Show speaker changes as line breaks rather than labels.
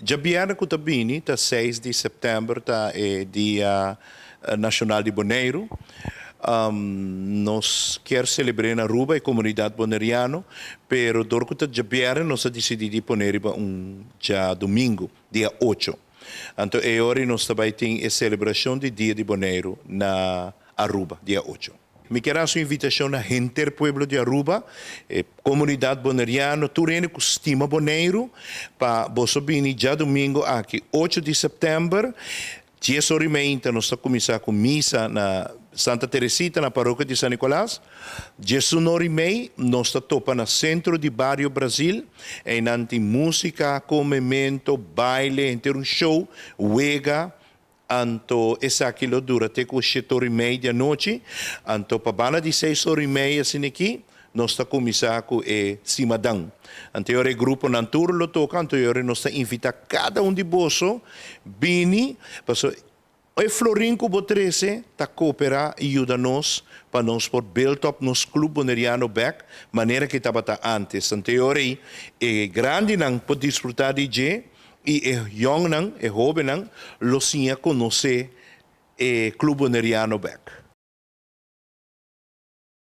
Jabiana Kutabini, tá 6 de setembro, tá é Dia Nacional de Boneiro. Nós quer celebrar na Aruba a comunidade boneriana, pero dorkuta Jabiana nós decidimos poner dia domingo, dia 8. Então, agora nós também temos a celebração do Dia de Boneiro na Aruba, dia 8. Me quero sua invitação na gente do pueblo de Aruba, comunidade boneriana, turene que estima boneiro, para você vir já domingo aqui, 8 de setembro, 10h30, nós estamos começar com missa na Santa Teresita, na paróquia de São Nicolás. 10h30, nós estamos topa no centro de Barrio Brasil, e não tem música, comimento, baile, tem um show, wega. Anto essa aquilo dura até com 7h30 da noite. Anto para de 6h30 assim aqui, nós está começando com cimadão. Anterior grupo não turlo toca, anterior nós está invitar cada de bolso, bini, passo o Florinco Botrese está cooperar e ajuda nós para nós por build up nos clube boneriano back, maneira que estava antes. Anterior é grande não pode desfrutar de G. E é young, é jovem, lo sinha conhecer o clube boneriano back.